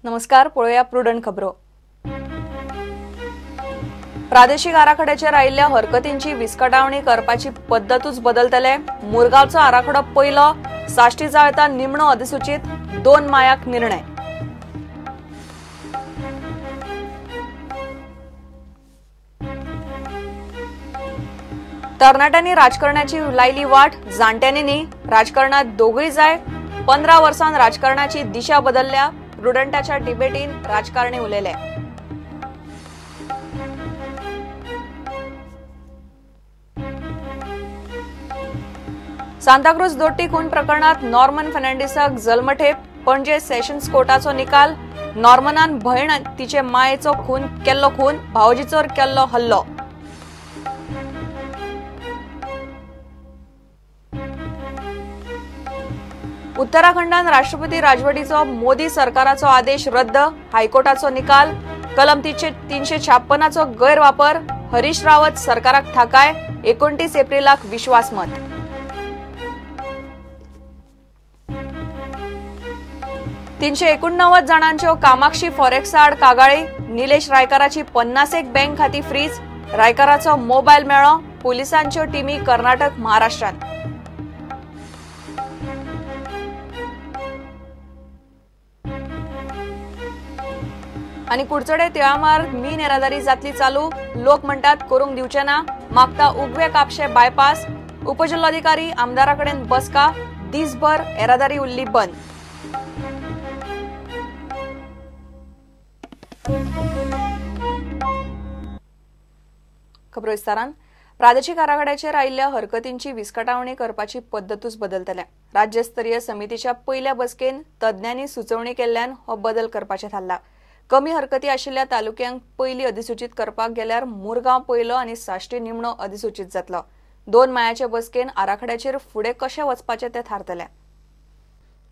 नमस्कार, पळोवया प्रुडंट खबरो। प्रादेशिक आराखड्याचेर आयिल्ल्या हरकतींची विस्कटावणी करपाची पद्धतूच बदलतले। मुरगांवचो आराखडो पयलो, साश्टी जाळता निमणो अधिसूचित, 2 मायाक निर्णय। तरणाट्यांनी राजकारणाची लायली वाट, जाणट्यांनी न्ही, राजकारणात दोगूय जाय। 15 वर्षांत राजकारणाची दिशा बदलल्या। प्रुडंटाच्या डिबेटीन राजकारणी उलयले। सांताक्रूज दोट्टी खून प्रकरणात नॉर्मन फर्नांडिसाक जल्मठेप। पणजे सेशन्स कोर्टाचो निकाल। नॉर्मनान भयण तिचे मायेचो खून, भावजीचोर केल्लो हल्लो। उत्तराखंडात राष्ट्रपती राजवटीचो मोदी सरकाराचो आदेश रद्द। हायकोर्टाचो निकाल। कलम 356चो गैरवापर। हरीश रावत सरकाराक थाकाय। 29 एप्रिलाक विश्वासमत। $389 जाणांच्यो कामाक्षी फॉरेक्स आड कागाळी। निलेश रायकराची 51 बँक खाती फ्रीज। रायकराचो मोबायल मेळ्ळो। पुलिसांच्यो टीमी कर्नाटक, महाराष्ट्रात। आणि कुडचडे तिळामार मीन येरादारी जातली चालू। लोक म्हणतात करूंक दिवचे ना। मागता उगवे कापशे बायपास। उपजिल्हाधिकारी आमदाराकडेन बसका। दिसभर येरादारी उरली बंद। खबरो विस्तारान। प्रादेशिक आराखड्याचेर आयिल्ल्या हरकतींची विस्कटावणी करपाची पद्धतूच बदलतल्या। राज्यस्तरीय समितीच्या पयल्या बसकेन तज्ञांनी सुचोवणी केल्ल्यान हो बदल करपाचे थारला। कमी हरकती आशिल्ल्या तालुक्यांक पयली अधिसूचित करपाक गेल्यार मुरगांव पयलो आनी साश्टी निमणो अधिसूचित जातलो। 2 मायाचे बसकेन आराखड्याचेर फुडें कशें वचपाचे ते थारतले।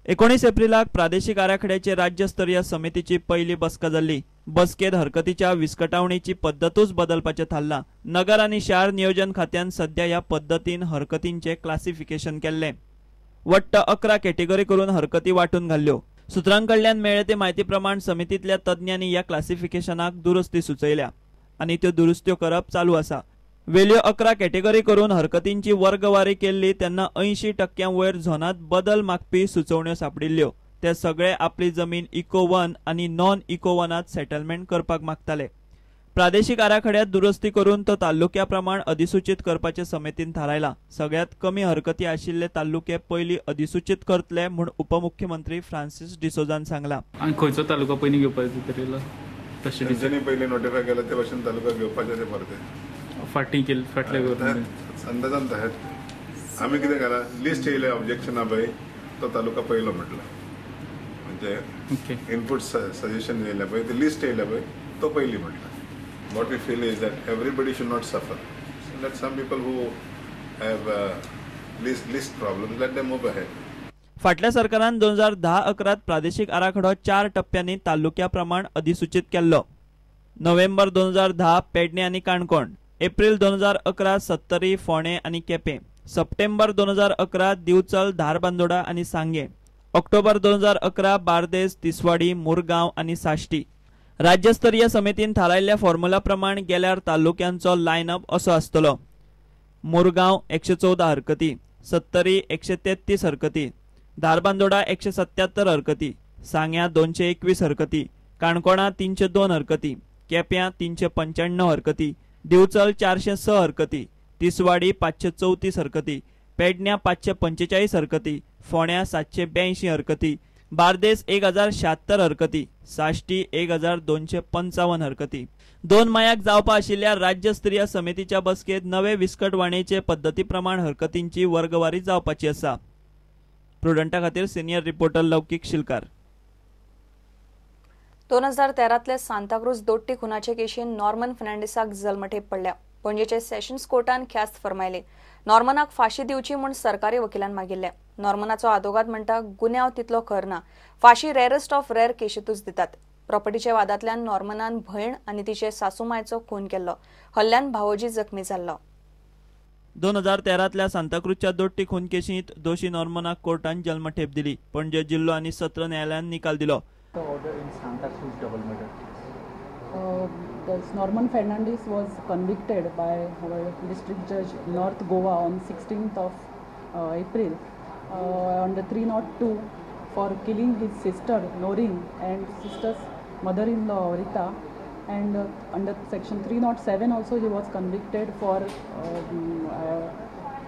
19 एप्रिलाक प्रादेशिक आराखड्याचे राज्यस्तरीय समितीची पहिली बसका जाल्ली। बसकेत हरकतीच्या विस्कटावणीची पद्धतूच बदलपाचे थारला। नगर आनी शार नियोजन खात्यान सध्या ह्या पद्धतीन हरकतींचे क्लासिफिकेशन केल्ले। वट्ट 11 कॅटेगरी करून हरकती वांटून घाल्ल्यो। सुत्रांकडल्यान मेळ्ळे ते म्हायती प्रमाण समितीतल्या तज्ञांनी ह्या क्लासिफिकेशनाक दुरुस्ती सुचयल्या आनी त्यो दुरुस्त्यो करप चालू आसा। वेल्यो 11 कॅटेगरी करून हरकतींची वर्गवारी केल्ली तेन्ना 80% वयर झोनात बदल मागपी सुचोवण्यो सापडिल्ल्यो। ते सगळे आपली जमीन इको 1 आनी नॉन इको 1 सेटलमेंट करपाक मागताले। प्रादेशिक आराखड्यात दुरुस्ती करून तो तालुक्या प्रमाण अधिसूचित करपाचे समितीन थारायला। सगळ्यात कमी हरकती आशिल्ले तालुके पयली अधिसूचित करतले म्हूण उपमुख्यमंत्री फ्रांसिस डिसोजान सांगला। आनी खंयचो तालुका पयली घेवपाचो तरीला तशें डिसिजन पयली नोटिफाय केला ते भाशेन तालुका घेवपाचे ते परते फाटले गव्हर्नमेंट अंदाजान तहेत आमी कितें केला लिस्ट येयले ऑब्जेक्शना पळय तो तालुका पयलो म्हटलो म्हणजे इनपुट सजेशन येयले पळय ती लिस्ट येयले पळय तो पयली म्हटलो। What we feel is that everybody should not suffer. Let some people who have least problems, let them move ahead. फाटल्या सरकारान 2010-11 प्रादेशिक आराखडो 4 टप्प्यांनी तालुक्या प्रमाण अधिसूचित केल्लो। नोव्हेंबर 2010 पेडणे आनी काणकोण, एप्रिल 2011 सत्तरी, फोणे आनी केपें, सप्टेंबर 2011 दिवचल, धारबांदोडा आनी सांगे, ऑक्टोबर 2011 बार्देस, तिसवाडी, मुरगांव आनी साश्टी। राज्यस्तरीय समितीन थारायल्ल्या फॉर्म्युला प्रमाण गेल्यार तालुक्यांचो लायनअप असो आसतलो। मुरगांव 114 हरकती, सत्तरी 133 हरकती, धारबांदोडा 177 हरकती, सांग्या 221 हरकती, काणकोणा 302 हरकती, केप्यां 395 हरकती, दिवचल 406 हरकती, तिसवाडी 534 हरकती, पेडण्या 545 हरकती, फोण्या 782 हरकती, बार्देस 1076 हरकती, साश्टी 1255 हरकती। 2 मायाक जावपा आशिल्ल्या राज्यस्तरीय समितीच्या बसकेत नवे विस्कटवाणीचे पद्धती प्रमाण हरकतींची वर्गवारी जावपाची आसा। प्रुडंटा खातीर सिनियर रिपोर्टर लौकिक शिलकार। 2013तले सांताक्रूज दोट्टी खुनाचे केशीन नॉर्मन फर्नांडिसाक जल्मठेप पडल्या। पणजेचे सेशन्स कोर्टान ख्यास्त फरमायली। नॉर्मनाक फाशी दिवची म्हूण सरकारी वकिलान मागिल्ले। नॉर्मनाचो आदोगाद म्हणटा गुन्यांव तितलो खर ना, फाशी रेअरेस्ट ऑफ रेअर केशीतूच दितात। प्रॉपर्टीच्या वादांतल्यान नॉर्मनान भयण आनी तिचे सासूमायचो खून केल्लो। हल्ल्यान भावोजी जखमी जाल्लो। 2013तल्या सांताक्रूजच्या दोट्टी खून केशींत दोशी नॉर्मनाक कोर्टान जल्मठेप दिली। पणजे जिल्लो आनी सत्र न्यायालयान निकाल दिलो। The order in Santa Cruz double murder. Norman Fernandez was convicted by our district judge North Goa on 16th of April under 302 for killing his sister Noreen and sister's mother-in-law Rita, and under section 307 also he was convicted for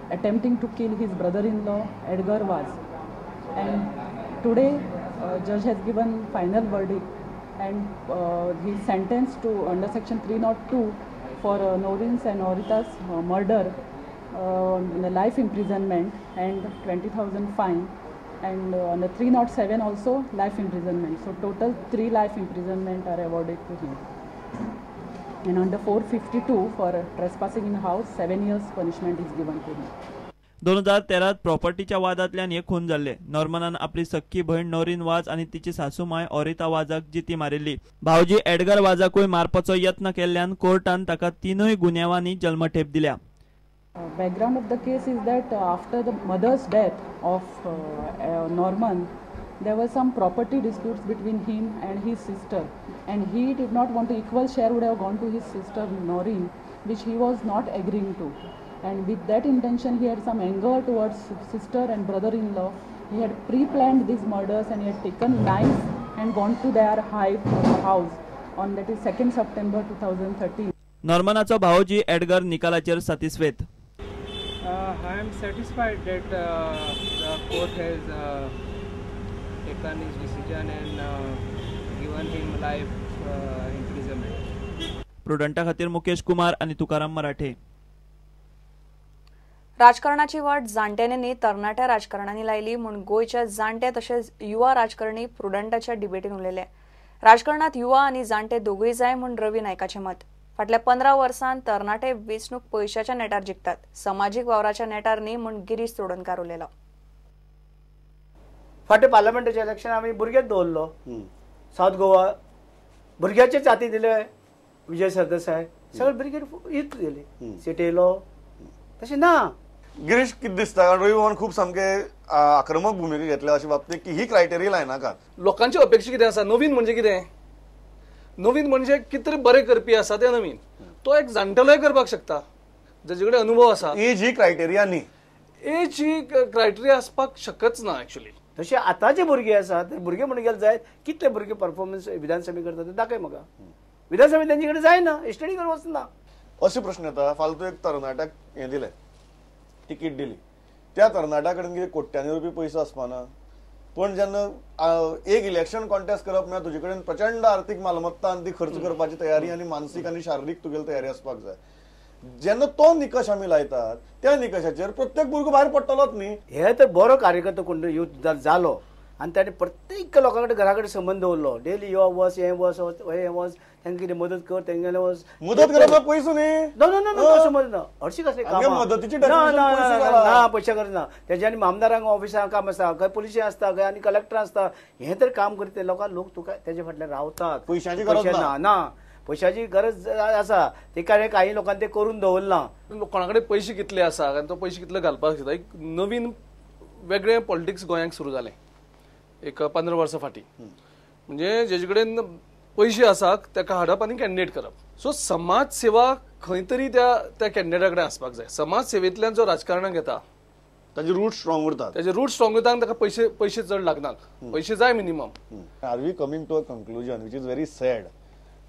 attempting to kill his brother-in-law Edgar Vaz. And today judge has given final verdict, and he is sentenced to under section 302 for Noreen's and Orita's murder, life imprisonment and 20,000 fine, and under 307 also life imprisonment. So total 3 life imprisonment are awarded to him. And under 452 for trespassing in house 7 years punishment is given to him. 2013 प्रॉपर्टीच्या वादांतल्यान हे खून जाल्ले. नॉर्मनान आपली सख्खी बहीण नोरीन वाज आणि तिची सासूमाय ओरिता वाजाक जिती मारिल्ली. भावजी एडगर वाजाकूय मारपाचो यत्न केल्ल्यान कोर्टान ताका 3 गुन्यांवांनी जल्मठेप दिल्या. Background of the case is that after the mother's death of Norman, there were some property disputes between him and his sister, and he did not want to equal share would have gone to his sister Noreen, which he was not agreeing to. And with that intention, he had some anger towards sister and brother-in-law. He had pre-planned these murders and he had taken knives and gone to their house on that is 2nd September 2013. नॉर्मनाचो भावजी Edgar निकालाचेर satisfied. I am satisfied that the court has taken his decision and given him life imprisonment. प्रुडंटा खातीर मुकेश कुमार आणि तुकाराम मराठे. राजकारणाची वाट जाणट्यांनी न्ही तरणाट्या राजकारण्यांनी लायली म्हूण गोंयच्या जाणटे तशेंच युवा राजकारणी प्रुडंटाच्या डिबेटीन उलयले. राजकारणात युवा आनी जाणटे दोगूय जाय म्हूण रवी नायकाचें मत. फाटल्या 15 वर्सांत तरणाटे वेंचणूक पयशाच्या नेटार जिखतात, समाजीक वावराच्या नेटार न्ही म्हूण गिरीश चोडणकार उलयलो. फाटे पार्लमेंटाचे इलेक्शन आमी भुरगेच दवरलो. सावथ गोवा भुरग्याचेच हाती दिले विजय सरदेसाय, सगळे भुरगे हीच दिली सीट येयलो तशें ना. गिरीश कितें दिसता कारण रवी भवन खूब सामके आक्रमक भुमिका घेतल्या अशें बाबतींत की ही क्रायटेरिया लायनाकात. लोकांची अपेक्षा कितें आसा? नवीन म्हणजे कितें? नवीन म्हणजे कितें तरी बरें करपी आसा तें नवीन. तो एक जाणटेलोय करपाक शकता जाचे कडेन अनुभव आसा. एज ही क्रायटेरिया न्ही. एज ही क्रायटेरिया आसपाक शकच ना एक्चुअली. तशें आतांचे भुरगे आसा ते भुरगे म्हणून गेले जायत कितले भुरगे परफॉर्मन्स विधानसभे करता ते दाखय म्हाका. विधानसभेत तेंचे कडेन जायना, स्टडी करून वचना. असे प्रश्न येता. फालतू एक तरणाट्याक हें दिलें, तिकीट दिली, त्या तरणाट्या कडेन कितें कोट्यांनी रुपया पयसो आसपाना. पण जेन्ना एक इलेक्शन कॉन्टेस्ट करप म्हळ्यार तुजे कडेन प्रचंड आर्थीक मालमत्ता आनी ती खर्च करपाची तयारी आनी मानसीक आनी शारिरीक तुगेली तयारी आसपाक जाय. जेन्ना तो निकश आमी लायतात त्या निकशाचेर प्रत्येक भुरगो भायर पडटलोच न्ही. हे तर बरो कार्यकर्तो कोण यूथ जालो आनी ताणें प्रत्येक लोकां कडेन घरा कडेन संबंध दवरलो. डेली यो वच, हें वच, हें वच, तांकां कितें मदत कर, तेंगेले वच. मदत करप पयसो न्ही. तशें मदत ना. हरशीं कसलें काम मदतीची ना, पयशे करना. तेज्यानी आमदारांक ऑफिसांत काम आसता, खंय पुलिशें आसता, खंय आनी कलेक्टर आसता. हें तर काम करता लोक तुका तेजे फाटल्यान रावतात. पयशांची गरज ना. पयशाची गरज आसा ते काही लोकांनी ते करून दवरला. कोणा कडेन पयशे कितले आसा आनी तो पयशे कितले घालपाक शकता. एक नवीन वेगळें पॉलिटिक्स गोंयांत सुरू जालें एक 15 वर्सां फाटीं. म्हणजे जेजे कडेन पयशे आसा ताका हाडप आनी कॅन्डिडेट करप. सो समाज सेवा खंय तरी त्या कॅन्डिडेटा कडेन आसपाक जाय. समाज सेवेंतल्यान जो राजकारणाक येता ताजे रूट स्ट्रॉंग उरतात. ताजे रूट स्ट्रॉंग उरता आनी ताका पयशे चड लागनात. पयशे जाय minimum. Are we coming to a conclusion which is very sad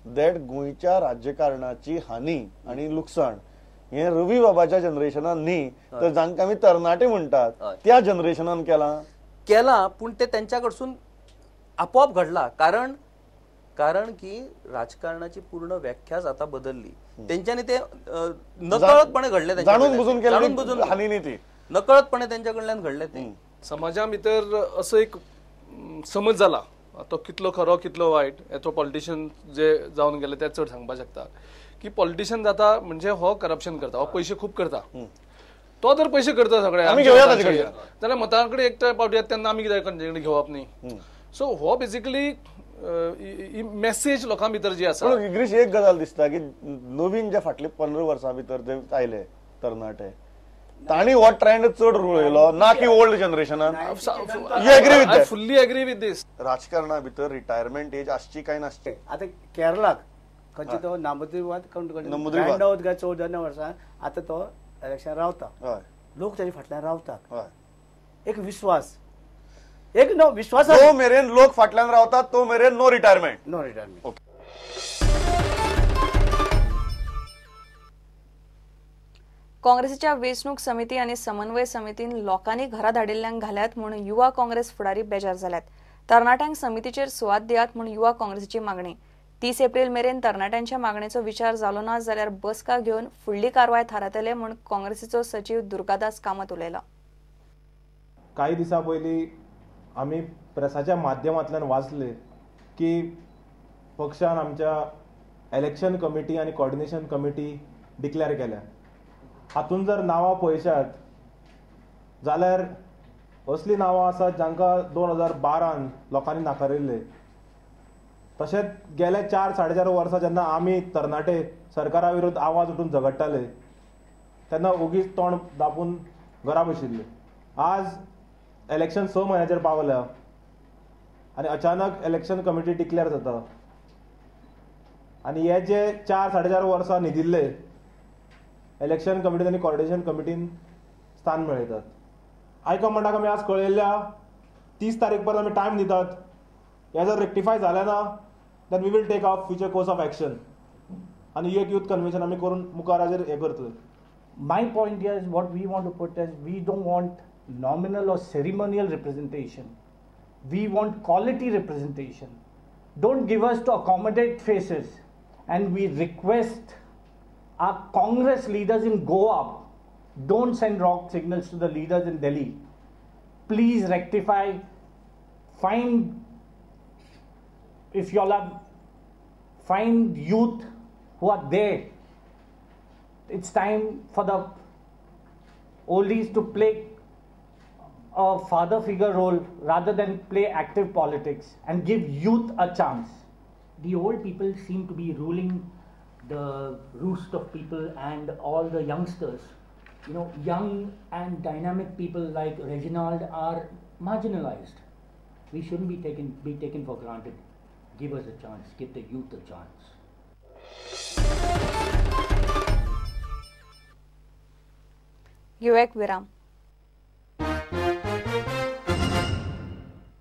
that गोंयच्या राज्यकारणाची हानी आणि लुकसाण हे रवी बाबाच्या जनरेशनान न्ही तर जांकां आमी तरणाटे म्हणटात त्या जनरेशनान केला. पूण ते त्यांच्या कडसून आपोआप घडला. कारण की राजकारणाची पूर्ण व्याख्याच आता बदलली. त्यांच्यानी ते नकळतपणे घडले, जाणून बुजून हानी न्ही ती, नकळतपणे त्यांच्याकडल्यान घडले ते. समाजा भितर असो एक समज जाला, तो कितलो खरो कितलो वायट हेचो पॉलिटिशियन जे जावन गेले ते चड सांगपाक शकता. की पॉलिटिशियन जाता म्हणजे हो करप्शन करता, हो पयशे खूब करता. तो जर पयशे करता सगळे जाल्यार मतां कडेन एकठांय पावटी येता तेन्ना आमी कित्याक तांचे कडेन घेवप न्ही. सो हो बेसिकली मेसेज लोकां भितर जी आसा. गिरीश एक गजाल दिसता की नवीन जे फाटले 15 वर्सां भितर जे आयले तरणाटे ताणी हो ट्रेंड चड रुळयलो ना की ओल्ड जनरेशनान. You agree with I fully agree with this. राजकारणा भितर रिटायरमेंट एज आसची काय नासची. आता केरळाक खंयची तो नंबुद्रीवाद कावंट काय 14 वर्सां आता तो इलेक्शन रावता. लोक ताचे फाटल्यान रावतात. एक विश्वास एक नो विश्वास तो मेरेन लोक फाटल्यान रावतात तो मेरेन no retirement. No retirement. Okay. काँग्रेसीच्या वेंचणूक समिती आणि समन्वय समितीन लोकांनी घरा धाडिल्ल्यांक घाल्यात म्हणून युवा काँग्रेस फुडारी बेजार जाल्यात. तरणाट्यांक समितीचेर सुवात दियात म्हणून युवा काँग्रेसीची मागणी. 30 एप्रिल मेरेन तरणाट्यांच्या मागणेचो विचार जालो ना जाल्यार बसका घेवन फुडली कारवाय थारायतले म्हूण काँग्रेसीचो सचिव दुर्गादास कामत उलयला. काही दिसा पयलीं आमी प्रेसाच्या माध्यमांतल्यान वाचले की पक्षान आमच्या इलेक्शन कमिटी आनी कोऑर्डिनेशन कमिटी डिक्लेअर केल्या. हातून जर नांवां पळयशात जाल्यार असली नांवां आसात जांकां 2012 लोकांनी नाकारिल्ले. तशेंच गेले 4-4.5 वर्सां जेन्ना आमी तरणाटे सरकारा विरुद्ध आवाज उठून झगडटाले तेन्ना ओगीच तोंड दापून घरा बशिल्ले. आज इलेक्शन 6 म्हयन्याचेर पावल्या आनी अचानक इलेक्शन कमिटी डिक्लेअर जाता आनी हे जे 4-4.5 वर्सां न्हिदिल्ले इलेक्शन कमिटीन आनी कोऑर्डिनेशन कमिटीन स्थान मेळयतात. हायकमांडाक आमी आज कळयल्ल्या 30 तारीख पर्यंत आमी टायम दितात. हे जर रेक्टिफाय जालें ना then we will take our future course of action आनी एक यूथ कन्वेन्शन आमी करून मुखार हाजेर हे करतले. My point here is what we want to put as we don't want nominal or ceremonial representation. We want quality representation. Don't give us to accommodate faces. And we request our Congress leaders in Goa, don't send wrong signals to the leaders in Delhi. Please rectify, find, if you all have, find youth who are there. It's time for the oldies to play a father figure role rather than play active politics and give youth a chance. The old people seem to be ruling the roost of people and all the youngsters. You know, young and dynamic people like Reginald are marginalized. We shouldn't be taken for granted. Give us a chance, give the youth a chance. घेऊ एक विराम.